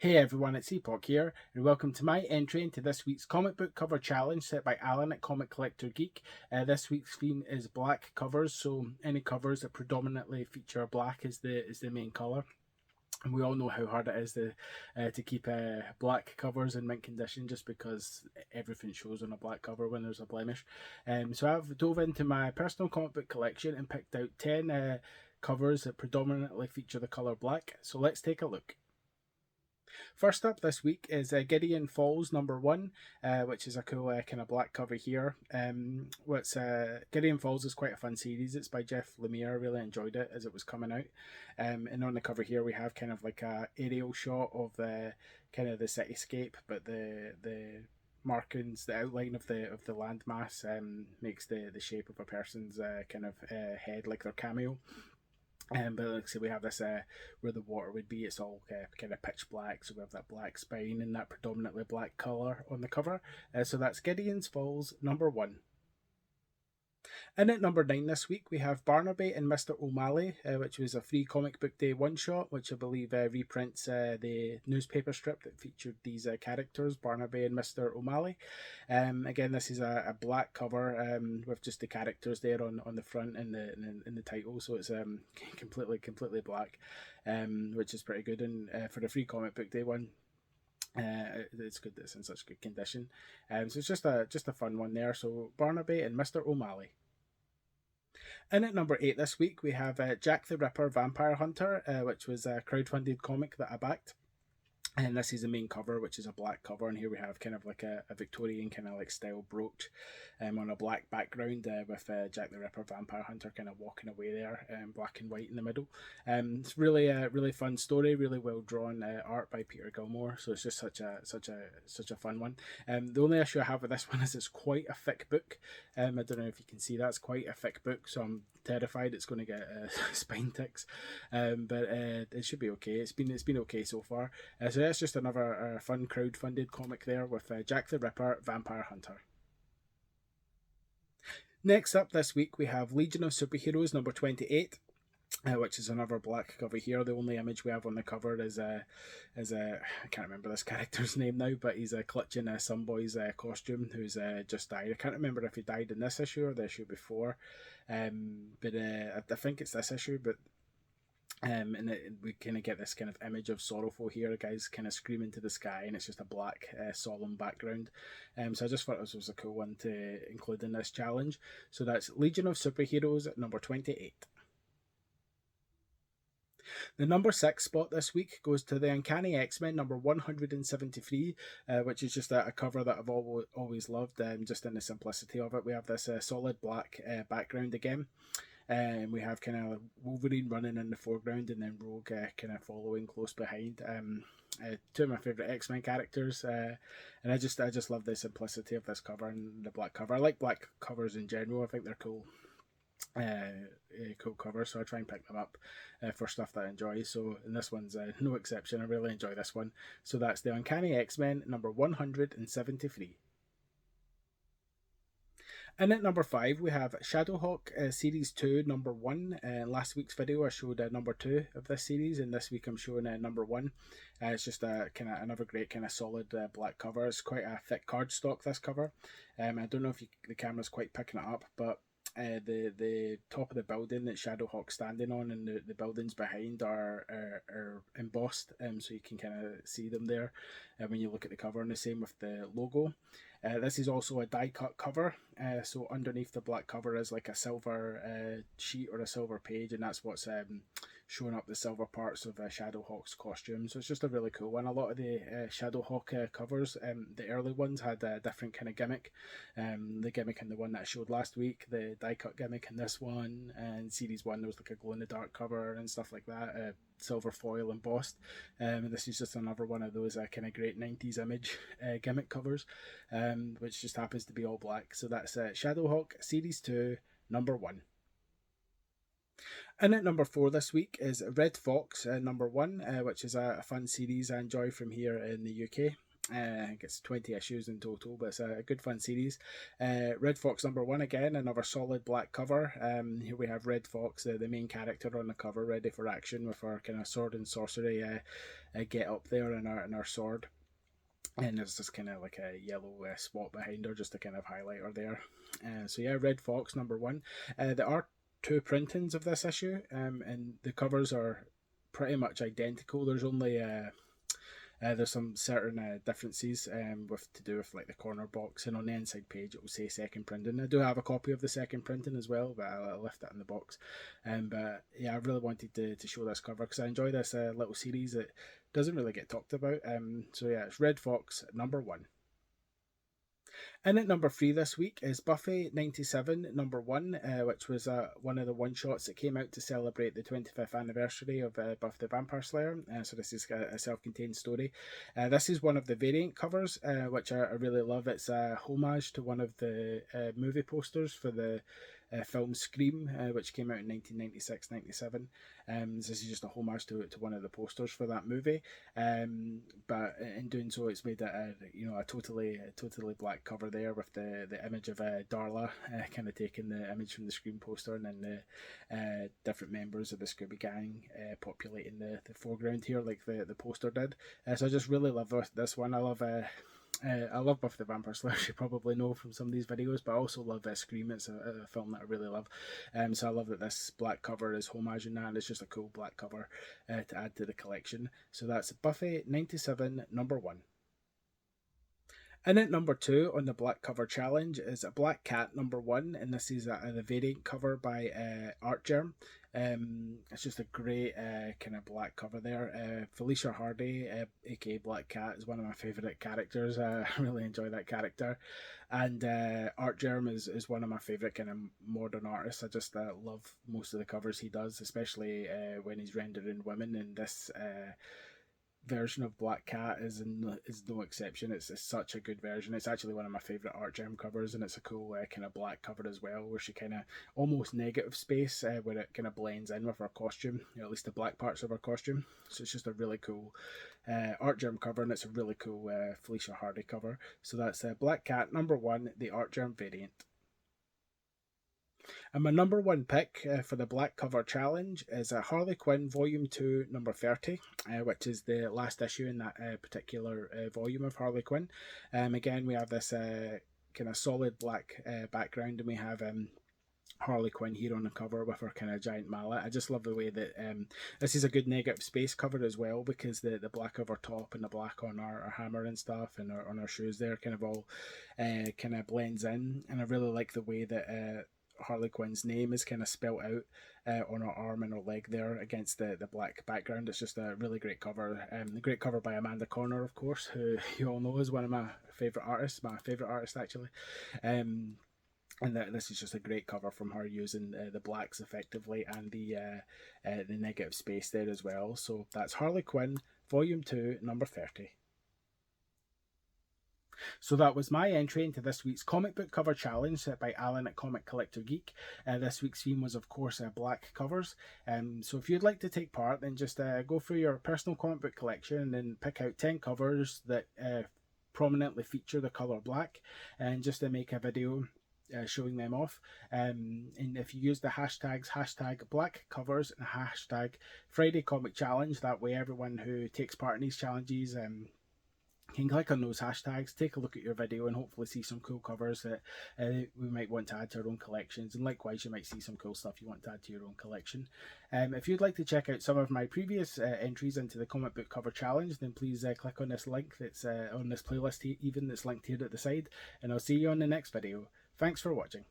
Hey everyone, it's Epoch here, and welcome to my entry into this week's comic book cover challenge set by Alan at Comic Collector Geek. This week's theme is black covers, so any covers that predominantly feature black is the main colour. And we all know how hard it is to keep black covers in mint condition, just because everything shows on a black cover when there's a blemish. So I've dove into my personal comic book collection and picked out 10 covers that predominantly feature the colour black. So let's take a look. First up this week is Gideon Falls #1, which is a cool kind of black cover here. Gideon Falls is quite a fun series. It's by Jeff Lemire. I really enjoyed it as it was coming out. And on the cover here we have kind of like a aerial shot of the kind of the cityscape, but the markings, the outline of the landmass makes the shape of a person's kind of head like their cameo. But like I say, we have this where the water would be. It's all kind of pitch black, so we have that black spine and that predominantly black colour on the cover. So that's Gideon's Falls #1. And at #9 this week, we have Barnaby and Mr OMalley, which was a free comic book day one-shot, which I believe reprints the newspaper strip that featured these characters, Barnaby and Mr OMalley. Again, this is a black cover with just the characters there on the front and the title, so it's completely black, which is pretty good. And for the free comic book day one, it's good that it's in such good condition. So it's just a fun one there. So Barnaby and Mr OMalley. And at #8 this week, we have Jack the Ripper Vampire Hunter, which was a crowdfunded comic that I backed. And this is the main cover, which is a black cover, and here we have kind of like a Victorian kind of like style brooch on a black background with Jack the Ripper Vampire Hunter kind of walking away there, black and white in the middle. It's really really fun story, really well drawn art by Peter Gilmore, so it's just such a fun one. The only issue I have with this one is it's quite a thick book. I don't know if you can see that, it's quite a thick book, so I'm terrified it's going to get spine ticks, but it should be okay. It's been okay so far. So that's just another fun crowd-funded comic there with Jack the Ripper Vampire Hunter. Next up this week we have Legion of Superheroes #28. Which is another black cover here. The only image we have on the cover is I can't remember this character's name now, but he's clutching some boy's costume who's just died. I can't remember if he died in this issue or the issue before, but I think it's this issue. But we kind of get this kind of image of sorrowful here, a guy's kind of screaming to the sky, and it's just a black solemn background. So I just thought this was a cool one to include in this challenge. So that's Legion of Superheroes at #28. The #6 spot this week goes to the Uncanny XMen #173, which is just a cover that I've always loved, just in the simplicity of it. We have this solid black background again. And we have kind of Wolverine running in the foreground and then Rogue kind of following close behind. Two of my favourite X-Men characters, and I just love the simplicity of this cover and the black cover. I like black covers in general. I think they're cool. Cool cover, so I try and pick them up for stuff that I enjoy. So, and this one's no exception. I really enjoy this one. So that's the Uncanny X-Men #173. And at #5 we have Shadowhawk Series 2 #1. Last week's video I showed #2 of this series, and this week I'm showing #1. It's just a kind of another great kind of solid black cover. It's quite a thick cardstock, this cover. I don't know if the camera's quite picking it up, but the top of the building that Shadowhawk's standing on and the buildings behind are embossed, so you can kind of see them there when you look at the cover, and the same with the logo. This is also a die cut cover, so underneath the black cover is like a silver sheet or a silver page, and that's what's showing up the silver parts of Shadowhawk's costume. So it's just a really cool one. A lot of the Shadowhawk covers, the early ones, had a different kind of gimmick. The gimmick in the one that I showed last week, the die cut gimmick in this one, and series 1 there was like a glow in the dark cover and stuff like that, silver foil embossed. And this is just another one of those kind of great 90s image gimmick covers, which just happens to be all black. So that's Shadowhawk Series 2 #1. And at #4 this week is Red Fox #1, which is a fun series I enjoy from here in the UK. I think it's 20 issues in total, but it's a good fun series. Red Fox #1 again, another solid black cover. Here we have Red Fox, the main character on the cover, ready for action with our kind of sword and sorcery get up there and our sword. And there's just kind of like a yellow spot behind her just to kind of highlight her there. So yeah, Red Fox #1. There are 2 printings of this issue, and the covers are pretty much identical. There's only there's some certain differences with to do with like the corner box, and on the inside page it will say second printing. I do have a copy of the second printing as well, but I left that in the box. But yeah, I really wanted to show this cover because I enjoy this little series that doesn't really get talked about. So yeah, it's Red Fox #1. And at #3 this week is Buffy 97 #1, which was one of the one-shots that came out to celebrate the 25th anniversary of Buffy the Vampire Slayer. So this is a self-contained story. This is one of the variant covers, which I really love. It's a homage to one of the movie posters for the film Scream, which came out in 1996-97. This is just a homage to one of the posters for that movie. But in doing so, it's made a totally black cover there with the image of Darla, kind of taking the image from the Scream poster, and then the different members of the Scooby Gang populating the foreground here, like the poster did. So I just really love this one. I love Buffy the Vampire Slayer, you probably know from some of these videos, but I also love Scream. It's a film that I really love. So I love that this black cover is homaging that, and it's just a cool black cover to add to the collection. So that's Buffy 97 #1. And at #2 on the black cover challenge is a Black Cat #1, and this is the variant cover by Artgerm. It's just a great kind of black cover there. Felicia Hardy, aka Black Cat, is one of my favourite characters. I really enjoy that character. And Artgerm is one of my favourite kind of modern artists. I just love most of the covers he does, especially when he's rendering women. And this version of Black Cat is no exception. It's such a good version. It's actually one of my favourite Artgerm covers, and it's a cool kind of black cover as well, where she kind of almost negative space where it kind of blends in with her costume, at least the black parts of her costume. So it's just a really cool Artgerm cover, and it's a really cool Felicia Hardy cover. So that's Black Cat #1, the Artgerm variant. And my #1 pick for the black cover challenge is Harley Quinn Volume 2 #30, which is the last issue in that particular volume of Harley Quinn. Again, we have this kind of solid black background, and we have Harley Quinn here on the cover with her kind of giant mallet. I just love the way that this is a good negative space cover as well, because the black of her top and the black on our hammer and stuff, and on our shoes there kind of all kind of blends in. And I really like the way that Harley Quinn's name is kind of spelt out on her arm and her leg there against the black background. It's just a really great cover. A great cover by Amanda Conner, of course, who you all know is one of my favourite artists, actually. And this is just a great cover from her, using the blacks effectively and the negative space there as well. So that's Harley Quinn Volume 2 #30. So that was my entry into this week's comic book cover challenge set by Alan at Comic Collector Geek. This week's theme was, of course, black covers. So if you'd like to take part, then just go through your personal comic book collection and pick out 10 covers that prominently feature the colour black, and just to make a video showing them off. And if you use the hashtags #blackcovers and #FridayComicChallenge, that way everyone who takes part in these challenges can click on those hashtags, take a look at your video, and hopefully see some cool covers that we might want to add to our own collections. And likewise, you might see some cool stuff you want to add to your own collection. If you'd like to check out some of my previous entries into the comic book cover challenge, then please click on this link that's on this playlist even that's linked here at the side, and I'll see you on the next video. Thanks for watching.